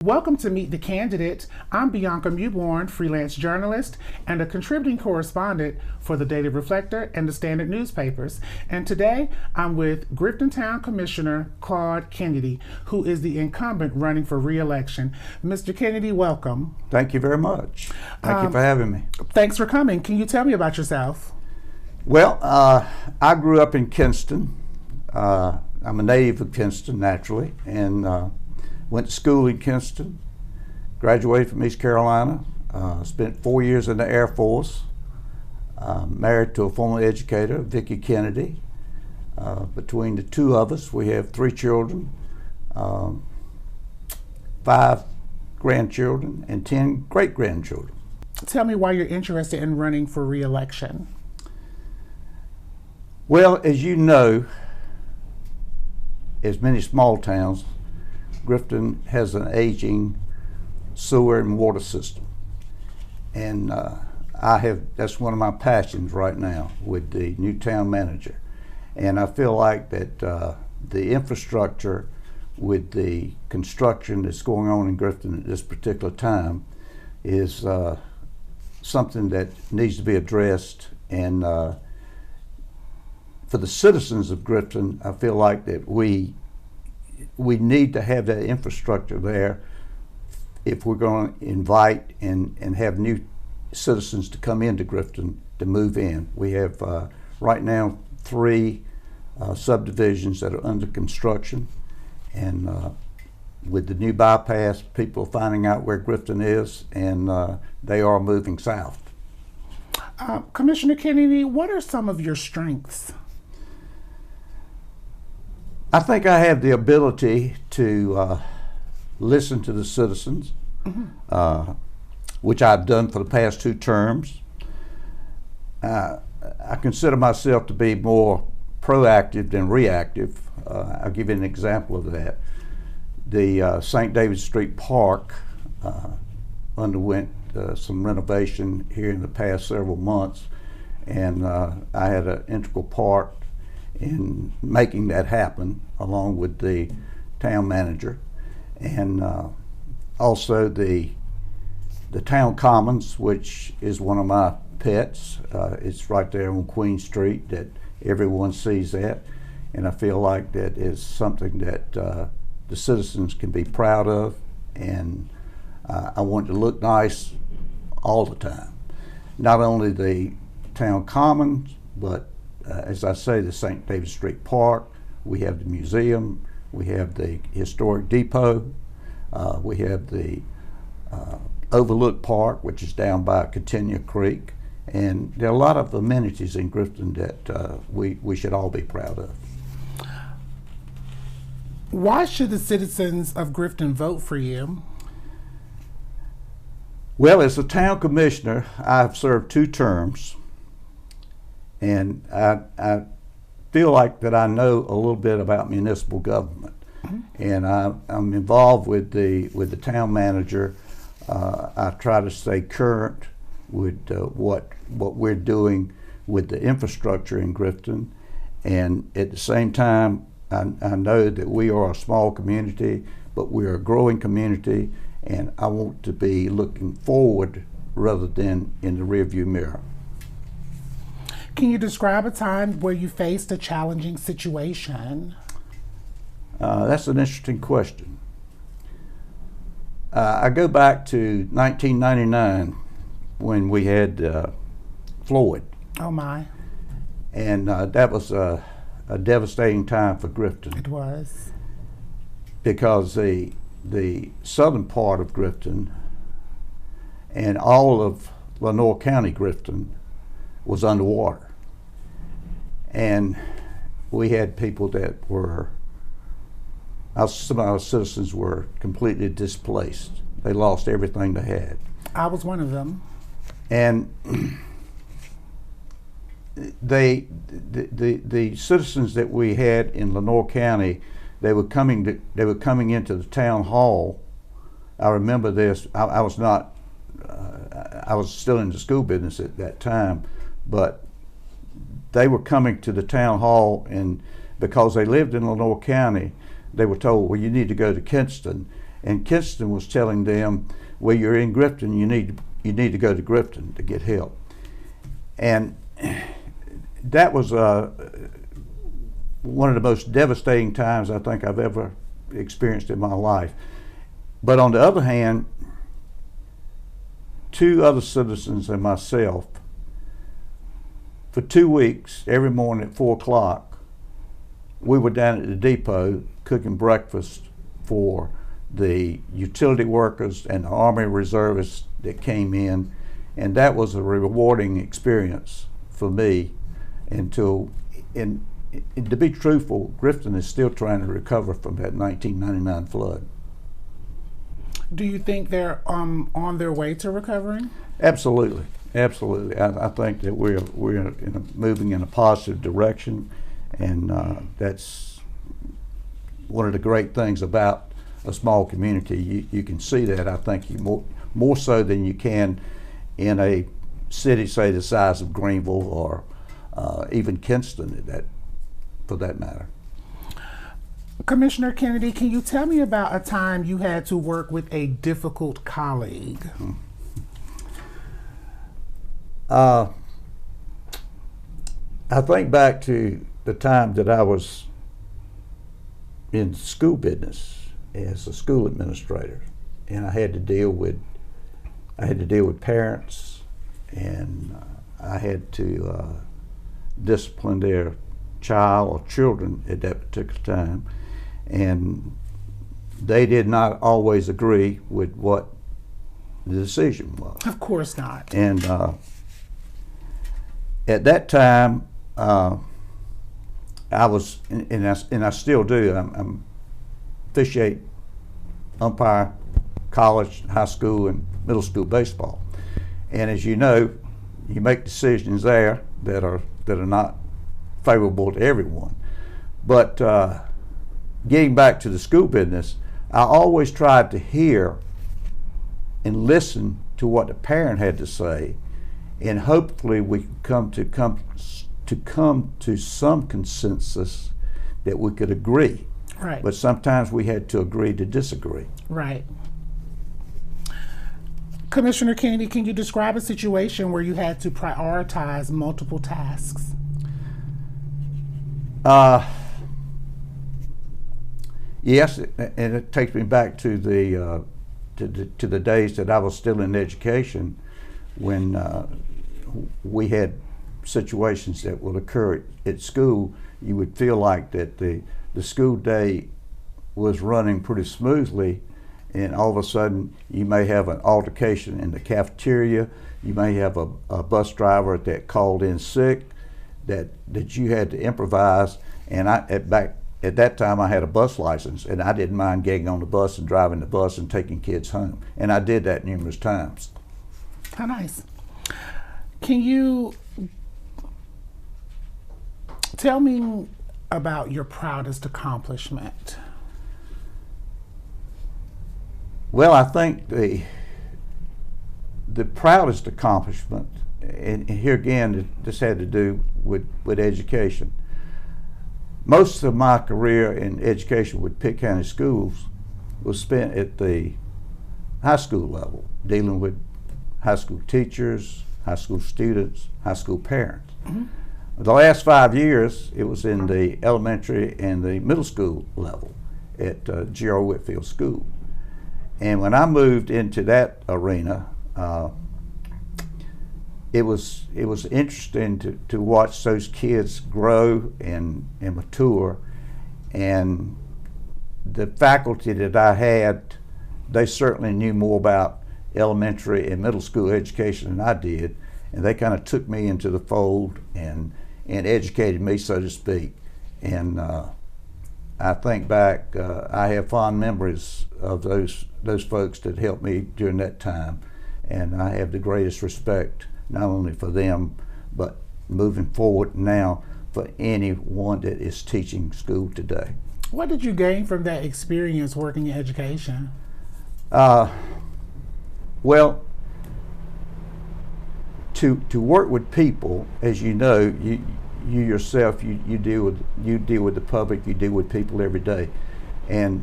Welcome to Meet the Candidate. I'm Bianca Mewborn, freelance journalist and a contributing correspondent for the Daily Reflector and the Standard newspapers. And today I'm with Grifton Town Commissioner Claude Kennedy, who is the incumbent running for re-election. Mr. Kennedy, welcome. Thank you very much. Thank you for having me. Thanks for coming. Can you tell me about yourself? Well, I grew up in Kinston. I'm a native of Kinston, naturally, and went to school in Kinston, graduated from East Carolina, spent 4 years in the Air Force, married to a former educator, Vicki Kennedy. Between the two of us, we have 3 children, 5 grandchildren, and 10 great-grandchildren. Tell me why you're interested in running for re-election. Well, as you know, as many small towns, Grifton has an aging sewer and water system, and that's one of my passions right now with the new town manager. And I feel like that the infrastructure with the construction that's going on in Grifton at this particular time is something that needs to be addressed. And for the citizens of Grifton, I feel like that we need to have that infrastructure there if we're going to invite and have new citizens to come into Grifton to move in. We have right now 3 subdivisions that are under construction, and with the new bypass, people are finding out where Grifton is, and they are moving south. Commissioner Kennedy, what are some of your strengths? I think I have the ability to listen to the citizens, which I've done for the past 2 terms. I consider myself to be more proactive than reactive. I'll give you an example of that. The St. David Street Park underwent some renovation here in the past several months, and I had an integral part in making that happen, along with the town manager, and also the town commons, which is one of my pets. It's right there on Queen Street that everyone sees that, and I feel like that is something that the citizens can be proud of, and I want it to look nice all the time. Not only the town commons, but as I say, the St. David Street Park, we have the museum, we have the historic depot, we have the Overlook Park, which is down by Catania Creek, and there are a lot of amenities in Grifton that we should all be proud of. Why should the citizens of Grifton vote for you? Well, as a town commissioner, I've served 2 terms. And I feel like that I know a little bit about municipal government, and I'm involved with the town manager. I try to stay current with what we're doing with the infrastructure in Grifton, and at the same time, I know that we are a small community, but we're a growing community, and I want to be looking forward rather than in the rearview mirror. Can you describe a time where you faced a challenging situation? That's an interesting question. I go back to 1999 when we had Floyd. Oh my. And that was a devastating time for Grifton. It was. Because the southern part of Grifton and all of Lenoir County Grifton was underwater, and we had people that were, some of our citizens were completely displaced. They lost everything they had. I was one of them. And the citizens that we had in Lenoir County, they were coming into the town hall. I remember this. I was not. I was still in the school business at that time, but they were coming to the town hall, and because they lived in Lenoir County, they were told, well, you need to go to Kinston. and Kinston was telling them, well, you're in Grifton, you need to go to Grifton to get help. And that was one of the most devastating times I think I've ever experienced in my life. But on the other hand, 2 other citizens and myself, for 2 weeks, every morning at 4 o'clock, we were down at the depot cooking breakfast for the utility workers and the Army reservists that came in, and that was a rewarding experience for me. And to be truthful, Grifton is still trying to recover from that 1999 flood. Do you think they're on their way to recovering? Absolutely, absolutely. I think that we're moving in a positive direction, and that's one of the great things about a small community. You can see that, I think, more so than you can in a city, say, the size of Greenville or even Kinston, for that matter. Commissioner Kennedy, can you tell me about a time you had to work with a difficult colleague? I think back to the time that I was in school business as a school administrator, and I had to deal with parents, and I had to discipline their child or children at that particular time, and they did not always agree with what the decision was. Of course not. And at that time, I was, and I still do, I'm officiate, umpire, college, high school, and middle school baseball. And as you know, you make decisions there that are not favorable to everyone. But getting back to the school business, I always tried to hear and listen to what the parent had to say, and hopefully we could come to some consensus that we could agree. Right. But sometimes we had to agree to disagree. Right. Commissioner Kennedy, can you describe a situation where you had to prioritize multiple tasks? Yes, and it takes me back to the days that I was still in education, when we had situations that would occur at school. You would feel like that the school day was running pretty smoothly, and all of a sudden you may have an altercation in the cafeteria. You may have a bus driver that called in sick that you had to improvise. And at that time I had a bus license, and I didn't mind getting on the bus and driving the bus and taking kids home. And I did that numerous times. How nice. Can you tell me about your proudest accomplishment? Well, I think the proudest accomplishment, and here again, this had to do with education. Most of my career in education with Pitt County Schools was spent at the high school level, dealing with high school teachers, high school students, high school parents. Mm-hmm. The last 5 years, it was in the elementary and the middle school level at G.R. Whitfield School. And when I moved into that arena, it was interesting to watch those kids grow and mature. And the faculty that I had, they certainly knew more about elementary and middle school education than I did, and they kind of took me into the fold and educated me, so to speak. And I think back, I have fond memories of those folks that helped me during that time, and I have the greatest respect not only for them, but moving forward now for anyone that is teaching school today. What did you gain from that experience working in education? Well, to work with people, as you know, you yourself, you deal with the public, you deal with people every day, and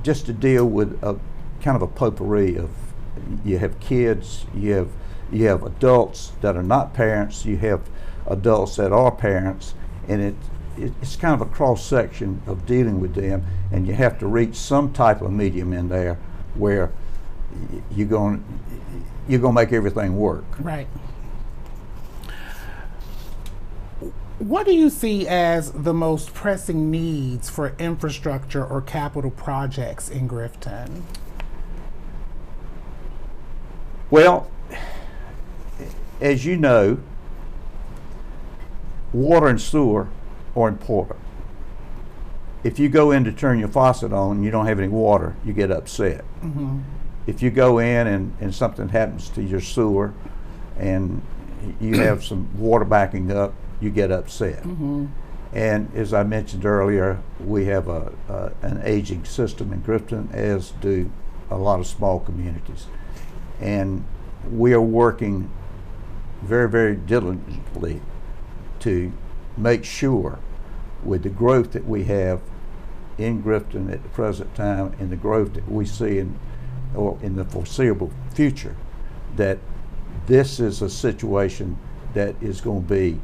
just to deal with a kind of a potpourri of, you have kids, you have adults that are not parents, you have adults that are parents, and it's kind of a cross section of dealing with them, and you have to reach some type of medium in there where you're going to make everything work. Right. What do you see as the most pressing needs for infrastructure or capital projects in Grifton? Well, as you know, water and sewer are important. If you go in to turn your faucet on and you don't have any water, you get upset. Mm-hmm. If you go in and something happens to your sewer and you have some water backing up, you get upset. Mm-hmm. And as I mentioned earlier, we have an aging system in Grifton, as do a lot of small communities. And we are working very, very diligently to make sure, with the growth that we have in Grifton at the present time and the growth that we see in the foreseeable future, that this is a situation that is going to be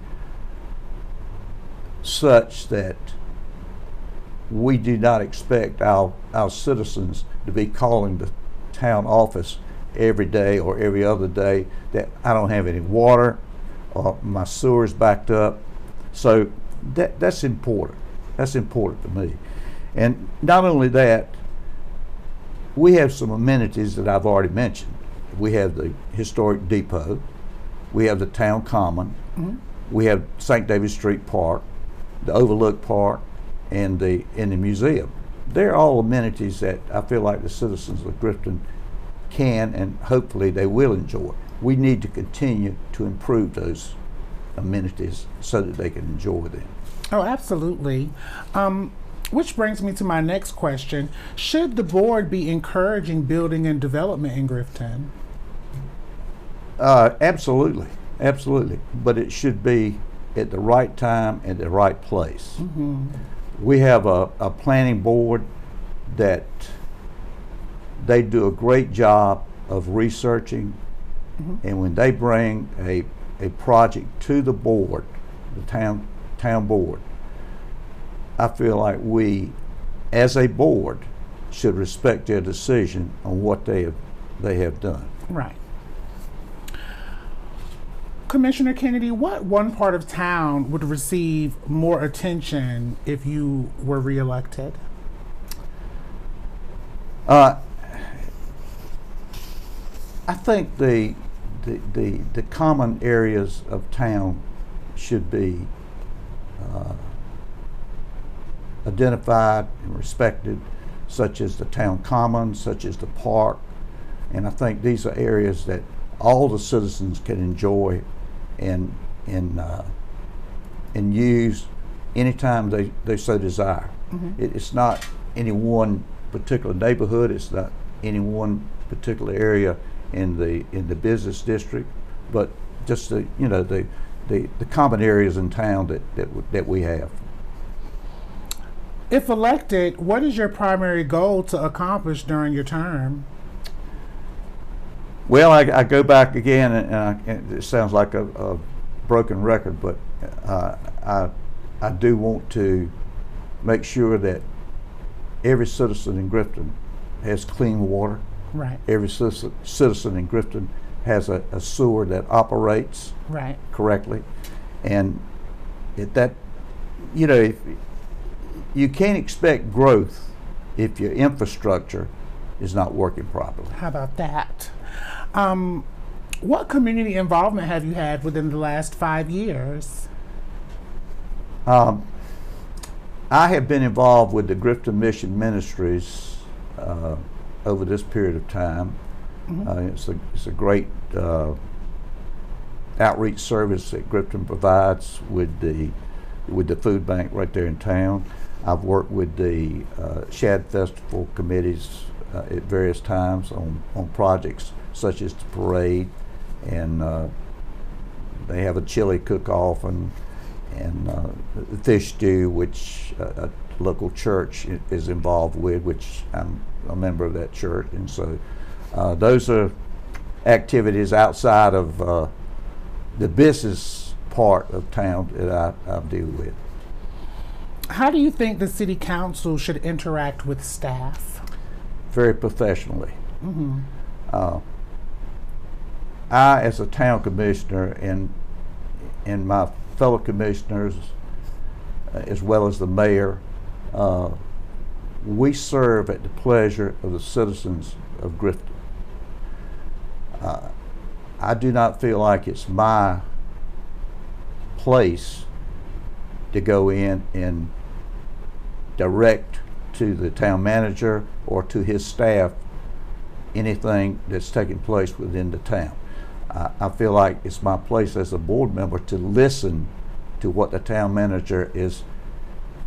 such that we do not expect our citizens to be calling the town office every day or every other day that I don't have any water or my sewer's backed up. So that's important. That's important to me. And not only that, we have some amenities that I've already mentioned. We have the historic depot, we have the town common, Mm-hmm. we have St. David Street Park, the Overlook Park, and the museum. They're all amenities that I feel like the citizens of Grifton can and hopefully they will enjoy. We need to continue to improve those amenities so that they can enjoy them. Oh, absolutely. Which brings me to my next question. Should the board be encouraging building and development in Grifton? Absolutely, absolutely. But it should be at the right time and the right place. Mm-hmm. We have a planning board that they do a great job of researching, Mm-hmm. and when they bring a project to the board, the town board, I feel like we, as a board, should respect their decision on what they have done. Right. Commissioner Kennedy, what one part of town would receive more attention if you were reelected? I think the common areas of town should be identified and respected, such as the town common, such as the park, and I think these are areas that all the citizens can enjoy and use anytime they so desire. Mm-hmm. It's not any one particular neighborhood. It's not any one particular area in the business district, but just the common areas in town that we have. If elected, what is your primary goal to accomplish during your term? Well, I go back again, and it sounds like a broken record, but I do want to make sure that every citizen in Grifton has clean water. Right. Every citizen in Grifton has a sewer that operates Right. correctly, and if you can't expect growth if your infrastructure is not working properly. How about that? What community involvement have you had within the last 5 years? I have been involved with the Grifton Mission Ministries over this period of time. Mm-hmm. It's a great outreach service that Grifton provides with the food bank right there in town. I've worked with the Shad Festival committees at various times on projects such as the parade, and they have a chili cook-off, and the fish stew, which a local church is involved with, which I'm a member of that church, and so those are activities outside of the business part of town that I deal with. How do you think the city council should interact with staff? Very professionally. Mm-hmm. I, as a town commissioner, and my fellow commissioners, as well as the mayor, we serve at the pleasure of the citizens of Grifton. I do not feel like it's my place to go in and direct to the town manager or to his staff anything that's taking place within the town. I feel like it's my place as a board member to listen to what the town manager is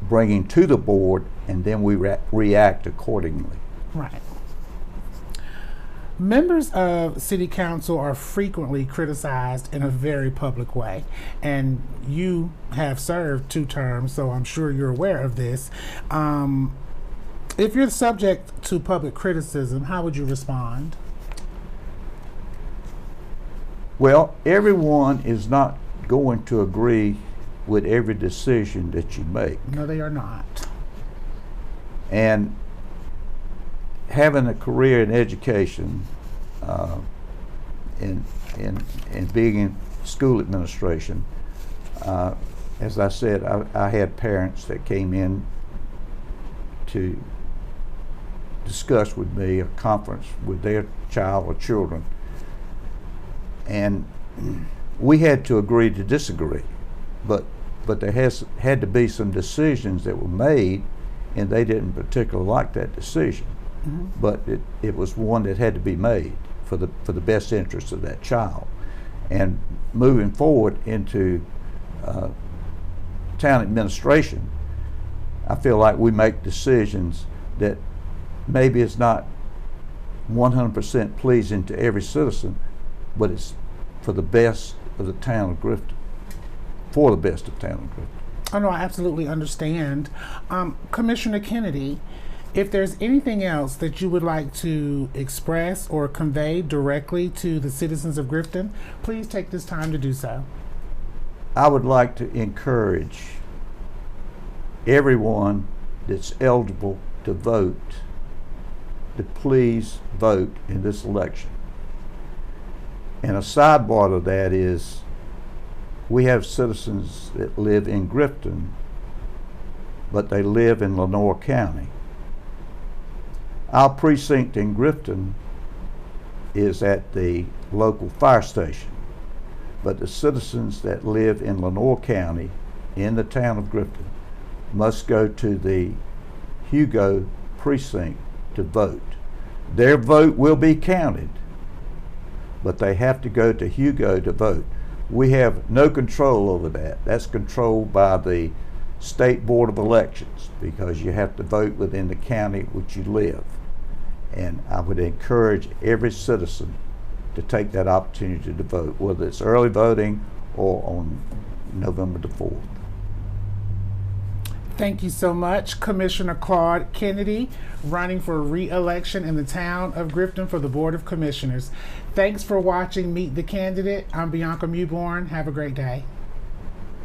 bringing to the board, and then we react accordingly. Right. Members of city council are frequently criticized in a very public way, and you have served 2 terms, so I'm sure you're aware of this. If you're subject to public criticism, how would you respond? Well, everyone is not going to agree with every decision that you make. No, they are not. And having a career in education and being in school administration, as I said, I had parents that came in to discuss with me a conference with their child or children, and we had to agree to disagree, but there had to be some decisions that were made, and they didn't particularly like that decision. Mm-hmm. But it was one that had to be made for the best interest of that child. And moving forward into town administration, I feel like we make decisions that maybe it's not 100% pleasing to every citizen, but it's for the best of the town of Grifton, for the best of town of Grifton. Oh no, I absolutely understand. Commissioner Kennedy, if there's anything else that you would like to express or convey directly to the citizens of Grifton, please take this time to do so. I would like to encourage everyone that's eligible to vote to please vote in this election. And a sidebar to that is we have citizens that live in Grifton, but they live in Lenoir County. Our precinct in Grifton is at the local fire station, but the citizens that live in Lenoir County in the town of Grifton must go to the Hugo precinct to vote. Their vote will be counted, but they have to go to Hugo to vote. We have no control over that. That's controlled by the State Board of Elections, because you have to vote within the county which you live. And I would encourage every citizen to take that opportunity to vote, whether it's early voting or on November the 4th. Thank you so much, Commissioner Claude Kennedy, running for re-election in the town of Grifton for the Board of Commissioners. Thanks for watching Meet the Candidate. I'm Bianca Mewborn. Have a great day.